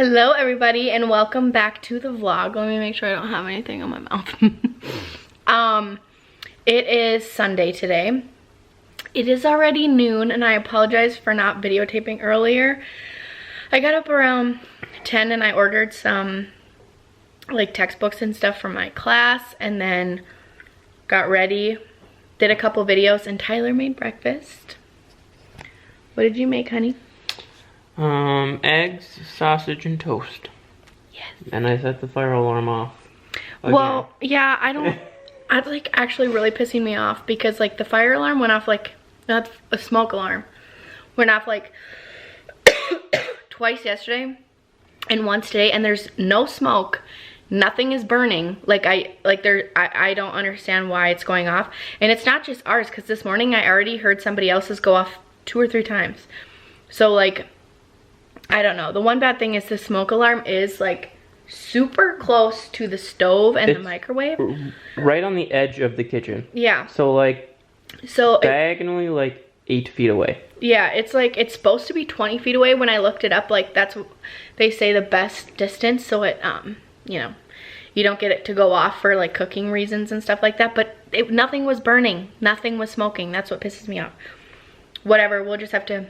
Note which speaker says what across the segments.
Speaker 1: Hello everybody and welcome back to the vlog. Let me make sure I don't have anything on my mouth. It is Sunday today. It is already noon and I apologize for not videotaping earlier. I got up around 10 and I ordered some like textbooks and stuff for my class and then got ready, did a couple videos, and Tyler made breakfast. What did you make, honey?
Speaker 2: Eggs, sausage, and toast.
Speaker 1: Yes.
Speaker 2: And I set the fire alarm off. Again.
Speaker 1: Well, yeah, it's like actually really pissing me off because like the fire alarm went off like, not a smoke alarm, went off like twice yesterday and once today, and there's no smoke, nothing is burning. Like I don't understand why it's going off. And it's not just ours, because this morning I already heard somebody else's go off 2 or 3 times. So like, I don't know. The one bad thing is the smoke alarm is like super close to the stove and the microwave.
Speaker 2: Right on the edge of the kitchen.
Speaker 1: Yeah.
Speaker 2: So like, diagonally like 8 feet away.
Speaker 1: Yeah, it's like, it's supposed to be 20 feet away. When I looked it up, like that's, they say, the best distance. So it, you know, you don't get it to go off for like cooking reasons and stuff like that. But nothing was burning. Nothing was smoking. That's what pisses me off. Whatever, we'll just have to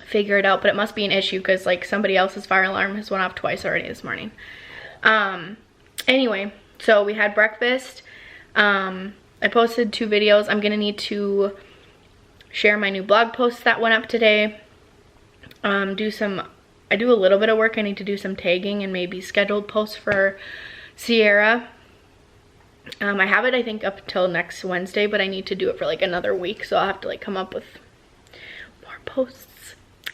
Speaker 1: figure it out, but it must be an issue because like somebody else's fire alarm has went off twice already this morning. Anyway, so we had breakfast. I posted 2 videos. I'm gonna need to share my new blog post that went up today. I do a little bit of work. I need to do some tagging and maybe scheduled posts for Sierra. I have it I think up until next Wednesday, but I need to do it for like another week, so I'll have to like come up with more posts.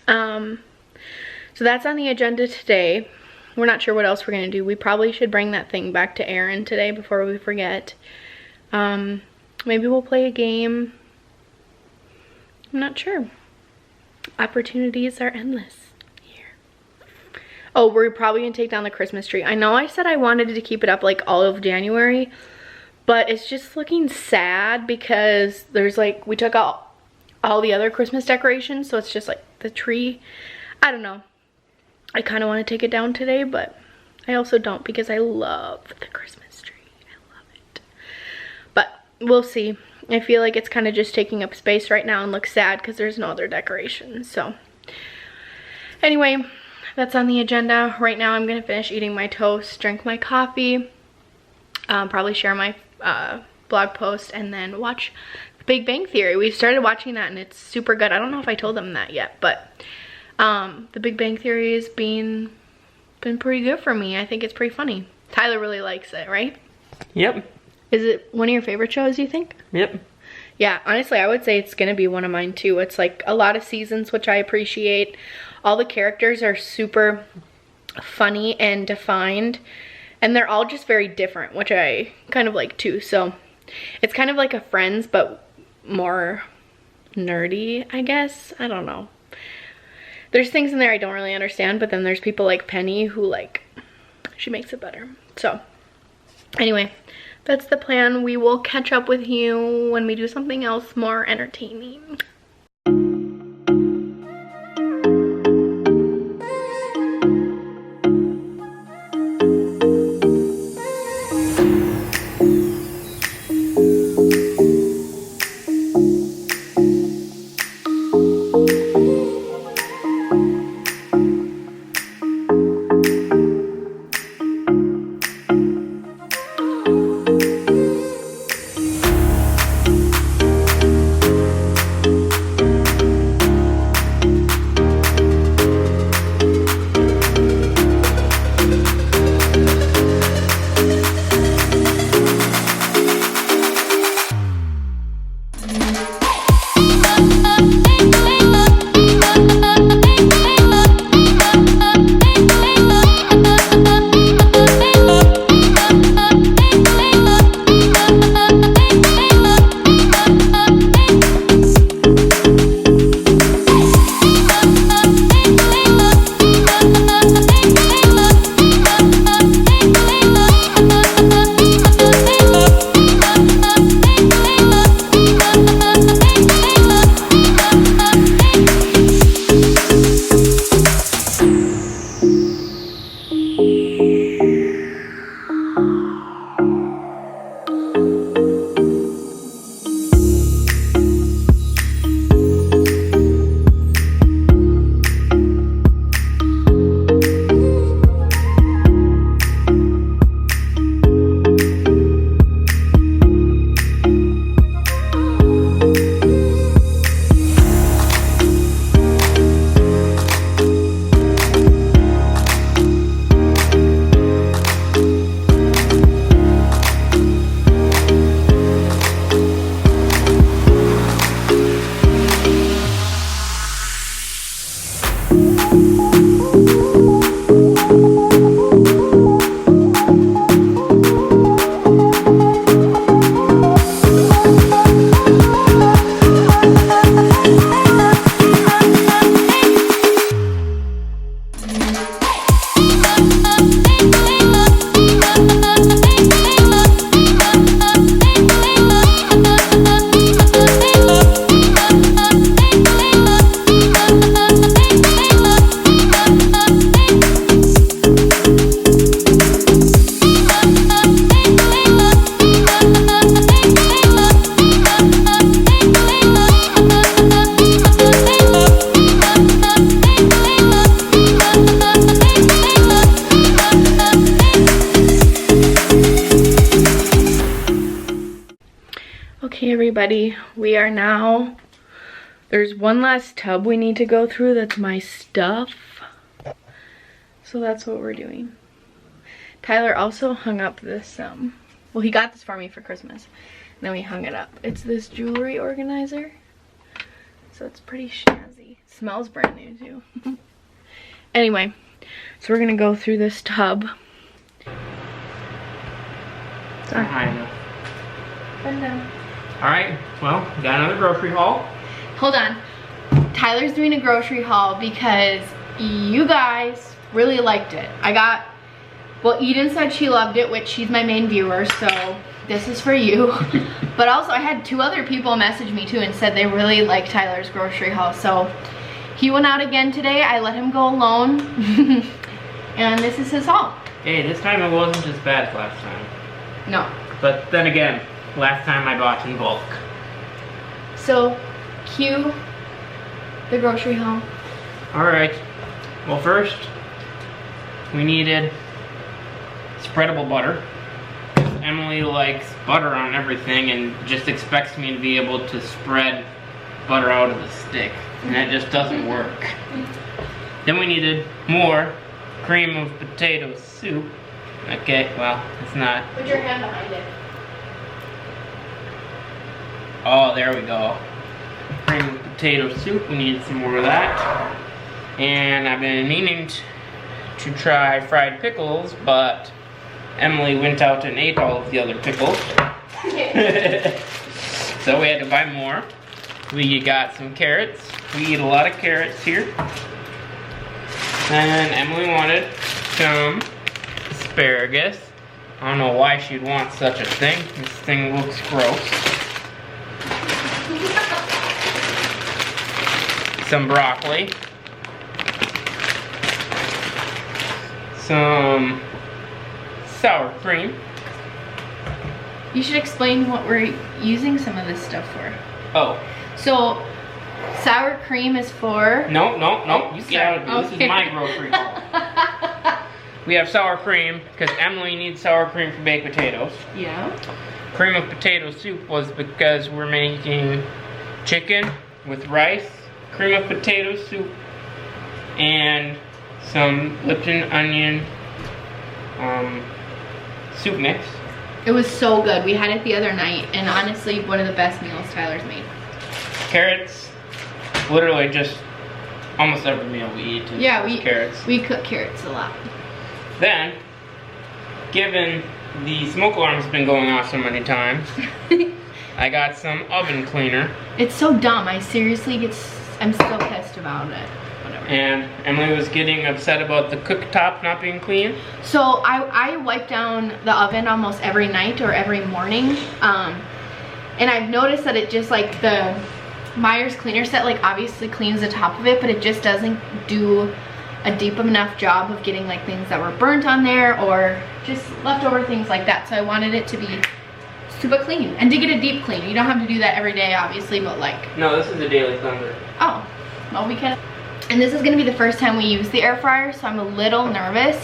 Speaker 1: So that's on the agenda today. We're not sure what else we're gonna do. We probably should bring that thing back to Aaron today before we forget. Maybe we'll play a game. I'm not sure. Opportunities are endless here. Oh, we're probably gonna take down the Christmas tree. I know I said I wanted to keep it up like all of January, but it's just looking sad because there's like, we took out all the other Christmas decorations, so it's just like the tree. I don't know. I kind of want to take it down today, but I also don't because I love the Christmas tree. I love it. But we'll see. I feel like it's kind of just taking up space right now and looks sad because there's no other decorations. So anyway, that's on the agenda. Right now I'm going to finish eating my toast, drink my coffee, probably share my blog post, and then watch Big Bang Theory. We started watching that and it's super good. I don't know if I told them that yet, but the Big Bang Theory has been pretty good for me. I think it's pretty funny. Tyler really likes it, right?
Speaker 2: Yep.
Speaker 1: Is it one of your favorite shows, you think?
Speaker 2: Yep.
Speaker 1: Yeah, honestly, I would say it's gonna be one of mine too. It's like a lot of seasons, which I appreciate. All the characters are super funny and defined, and they're all just very different, which I kind of like too. So it's kind of like a Friends, but more nerdy, I guess. I don't know. There's things in there I don't really understand, but then there's people like Penny who like, she makes it better. So anyway, that's the plan. We will catch up with you when we do something else more entertaining. everybody. We are now, there's one last tub we need to go through. That's my stuff. So that's what we're doing. Tyler also hung up this, well, he got this for me for Christmas. And then we hung it up. It's this jewelry organizer. So it's pretty snazzy. Smells brand new too. Anyway, so we're gonna go through this tub.
Speaker 2: It's not high enough.
Speaker 1: Bend down.
Speaker 2: Alright, well, we got another grocery haul.
Speaker 1: Hold on. Tyler's doing a grocery haul because you guys really liked it. Well, Eden said she loved it, which she's my main viewer, so this is for you. But also I had 2 other people message me too and said they really liked Tyler's grocery haul. So he went out again today. I let him go alone. And this is his haul.
Speaker 2: Hey, this time it wasn't as bad as last time.
Speaker 1: No.
Speaker 2: But then again, last time I bought in bulk.
Speaker 1: So, cue the grocery haul.
Speaker 2: Alright. Well, first, we needed spreadable butter. Emily likes butter on everything and just expects me to be able to spread butter out of the stick. And that just doesn't work. Then we needed more cream of potato soup. Okay, well, it's not.
Speaker 1: Put your hand behind it.
Speaker 2: Oh, there we go. Cream of potato soup, we need some more of that. And I've been meaning to try fried pickles, but Emily went out and ate all of the other pickles. So we had to buy more. We got some carrots. We eat a lot of carrots here. And Emily wanted some asparagus. I don't know why she'd want such a thing. This thing looks gross. Some broccoli. Some sour cream.
Speaker 1: You should explain what we're using some of this stuff for.
Speaker 2: Oh.
Speaker 1: So, sour cream is for...
Speaker 2: No, you get out of here. This is my grocery haul. We have sour cream, because Emily needs sour cream for baked potatoes.
Speaker 1: Yeah.
Speaker 2: Cream of potato soup was because we're making chicken with rice, cream of potato soup, and some Lipton onion soup mix.
Speaker 1: It was so good. We had it the other night, and honestly, one of the best meals Tyler's made.
Speaker 2: Carrots, literally just almost every meal we eat is carrots.
Speaker 1: We cook carrots a lot.
Speaker 2: Then, given the smoke alarm's been going off so many times, I got some oven cleaner.
Speaker 1: It's so dumb. I'm still pissed about it. Whatever.
Speaker 2: And Emily was getting upset about the cooktop not being clean.
Speaker 1: So I wipe down the oven almost every night or every morning. And I've noticed that it just like the Meyer's cleaner set like obviously cleans the top of it, but it just doesn't do a deep enough job of getting like things that were burnt on there or just leftover things like that. So I wanted it to be super clean and to get a deep clean. You don't have to do that every day obviously, but like...
Speaker 2: No, this is a daily cleanser.
Speaker 1: Oh, well we can. And this is gonna be the first time we use the air fryer, so I'm a little nervous.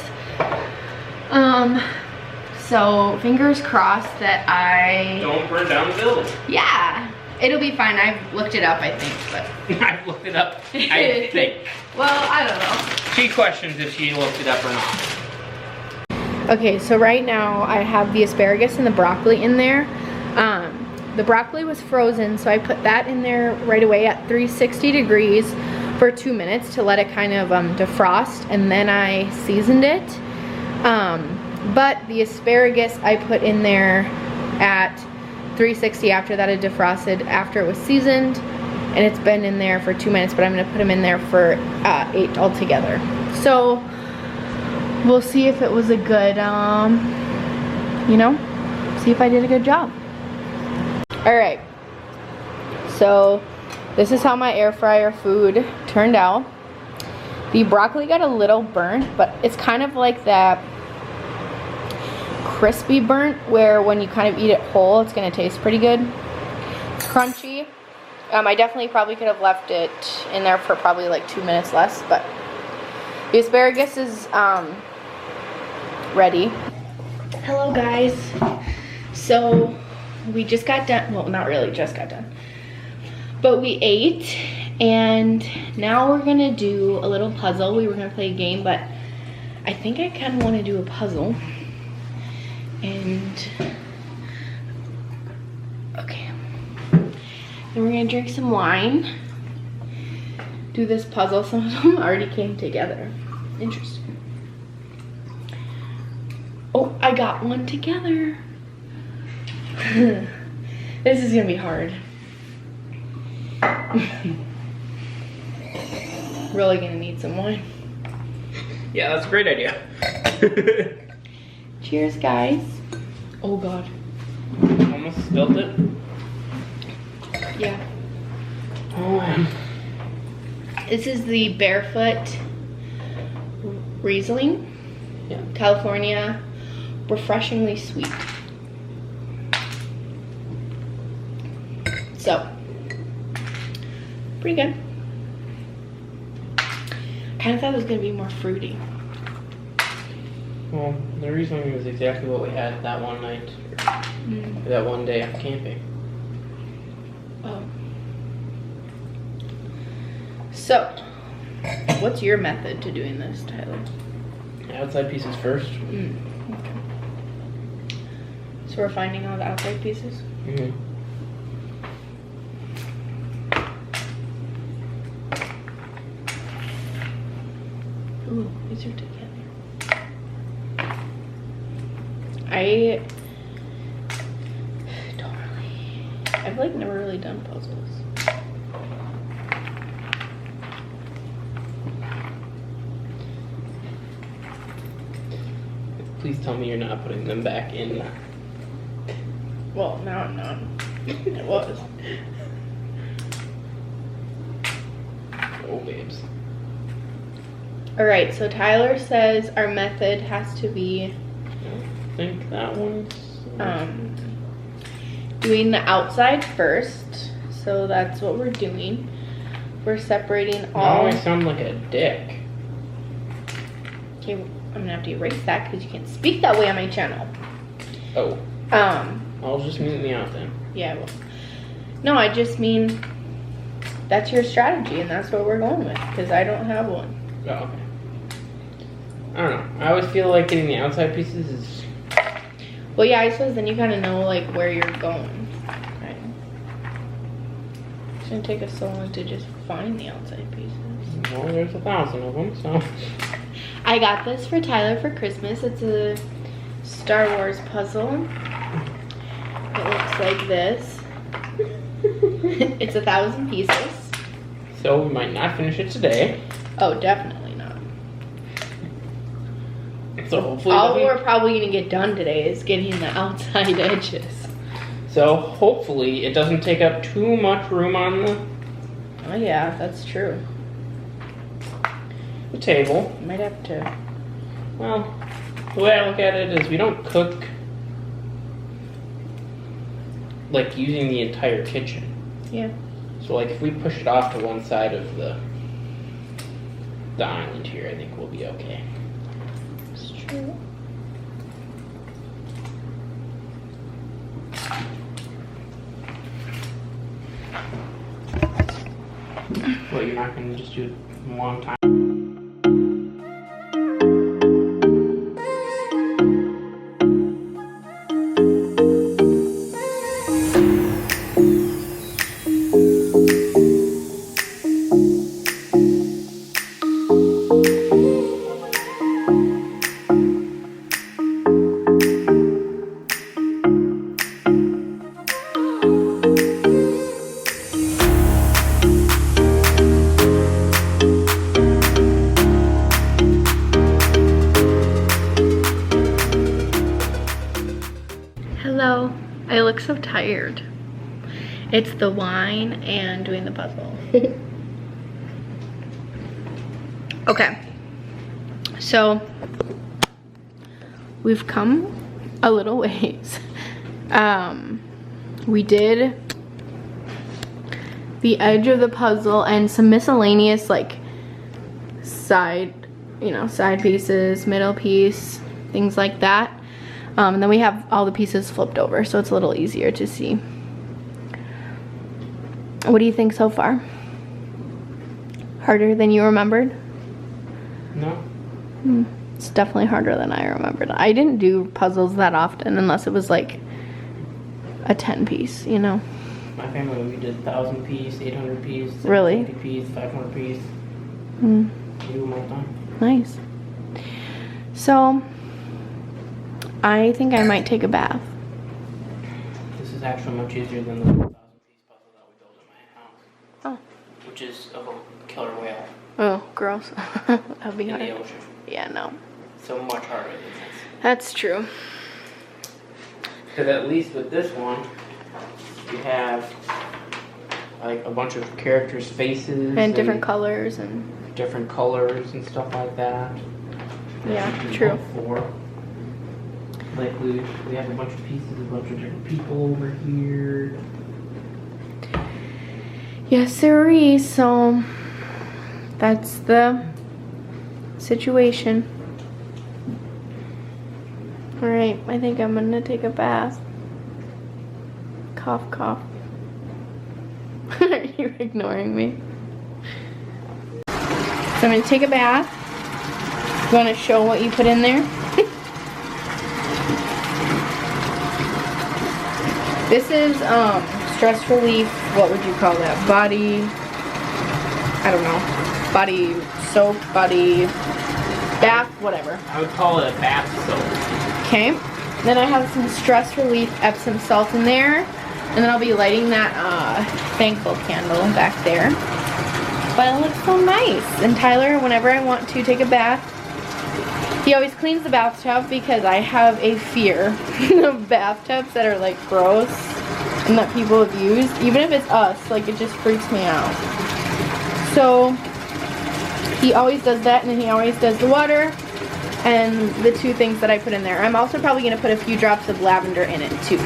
Speaker 1: So fingers crossed that I...
Speaker 2: Don't burn down the building.
Speaker 1: Yeah, it'll be fine. I've looked it up, I think, but...
Speaker 2: I've looked it up, I think.
Speaker 1: Well, I don't know.
Speaker 2: She questions if she looked it up or not.
Speaker 1: Okay, so right now I have the asparagus and the broccoli in there. The broccoli was frozen, so I put that in there right away at 360 degrees for 2 minutes to let it kind of defrost, and then I seasoned it. But the asparagus I put in there at 360 after that it defrosted, after it was seasoned, and it's been in there for 2 minutes, but I'm gonna put them in there for 8 altogether. So we'll see if it was a good, you know, see if I did a good job. All right, so this is how my air fryer food turned out. The broccoli got a little burnt, but it's kind of like that crispy burnt where when you kind of eat it whole, it's gonna taste pretty good. It's crunchy. I definitely probably could have left it in there for probably like 2 minutes less, but the asparagus is ready. Hello guys. So we just got done, well, not really just got done, but we ate, and now we're gonna do a little puzzle. We were gonna play a game, but I think I kind of want to do a puzzle. And okay, then we're gonna drink some wine, do this puzzle. Some of them already came together. Interesting. Oh, I got one together. This is gonna be hard. Really gonna need some wine.
Speaker 2: Yeah, that's a great idea.
Speaker 1: Cheers, guys. Oh God.
Speaker 2: Almost spilled it.
Speaker 1: Yeah.
Speaker 2: Oh.
Speaker 1: This is the Barefoot Riesling.
Speaker 2: Yeah.
Speaker 1: California. Refreshingly sweet. So, pretty good. Kind of thought it was gonna be more fruity.
Speaker 2: Well, the Riesling was exactly what we had that one night, that one day of camping.
Speaker 1: Oh. So, what's your method to doing this, Tyler?
Speaker 2: Outside pieces first.
Speaker 1: Okay. So we're finding all the outside pieces?
Speaker 2: Mm-hmm.
Speaker 1: Ooh, these are together. I don't really, I've like never really done puzzles.
Speaker 2: Please tell me you're not putting them back in.
Speaker 1: Well, now I'm not. It was.
Speaker 2: Oh, babes.
Speaker 1: Alright, so Tyler says our method has to be
Speaker 2: I think that one's...
Speaker 1: doing the outside first. So that's what we're doing. We're separating all...
Speaker 2: Now I sound like a dick.
Speaker 1: Okay, I'm gonna have to erase that because you can't speak that way on my channel.
Speaker 2: Oh. I'll just mute me out then.
Speaker 1: Yeah, well. No, I just mean that's your strategy and that's what we're going with because I don't have one.
Speaker 2: Oh, okay. I don't know. I always feel like getting the outside pieces is...
Speaker 1: Well, yeah, I suppose then you kind of know like where you're going. Right. It's gonna take us so long to just find the outside pieces.
Speaker 2: Well, there's 1,000 of them, so...
Speaker 1: I got this for Tyler for Christmas. It's a Star Wars puzzle. It looks like this. It's 1,000 pieces.
Speaker 2: So we might not finish it today.
Speaker 1: Oh, definitely not.
Speaker 2: So hopefully...
Speaker 1: All we're probably gonna get done today is getting the outside edges.
Speaker 2: So hopefully it doesn't take up too much room on
Speaker 1: Oh yeah, that's true.
Speaker 2: the table.
Speaker 1: Might have to.
Speaker 2: Well, the way I look at it is we don't cook like using the entire kitchen.
Speaker 1: Yeah.
Speaker 2: So like if we push it off to one side of the island here, I think we'll be okay.
Speaker 1: It's true.
Speaker 2: Well, you're not gonna just do it a long time.
Speaker 1: Hello. I look so tired. It's the wine and doing the puzzle. Okay. So we've come a little ways. We did the edge of the puzzle and some miscellaneous like side pieces, middle piece, things like that. And then we have all the pieces flipped over, so it's a little easier to see. What do you think so far? Harder than you remembered?
Speaker 2: No.
Speaker 1: It's definitely harder than I remembered. I didn't do puzzles that often unless it was like a 10 piece, you know?
Speaker 2: My family, we did 1,000 piece, 800 piece,
Speaker 1: Really?
Speaker 2: 750 piece, 500 piece.
Speaker 1: Mm.
Speaker 2: We do them all the time.
Speaker 1: Nice. So, I think I might take a bath.
Speaker 2: This is actually much easier than the 1,000 piece puzzle that we built at my house.
Speaker 1: Oh.
Speaker 2: Which is of a killer whale.
Speaker 1: Oh, gross. That'd be
Speaker 2: In
Speaker 1: hard.
Speaker 2: the ocean.
Speaker 1: Yeah, no.
Speaker 2: So much harder than this.
Speaker 1: That's true.
Speaker 2: Because at least with this one, you have like a bunch of characters' faces.
Speaker 1: And different colors and...
Speaker 2: Different colors and stuff like that.
Speaker 1: Yeah, true.
Speaker 2: Like we have a bunch of pieces, a bunch of different people over here.
Speaker 1: Yes, sirree. So that's the situation. All right, I think I'm gonna take a bath. Cough, cough. Are you ignoring me? So I'm gonna take a bath. You wanna show what you put in there? This is stress relief, what would you call that? Body, I don't know. Body soap, body bath, whatever.
Speaker 2: I would call it a bath soap.
Speaker 1: Okay. Then I have some stress relief Epsom salt in there. And then I'll be lighting that thankful candle back there. But it looks so nice. And Tyler, whenever I want to take a bath, he always cleans the bathtub because I have a fear of bathtubs that are like gross and that people have used. Even if it's us, like it just freaks me out. So he always does that, and then he always does the water and the two things that I put in there. I'm also probably going to put a few drops of lavender in it too.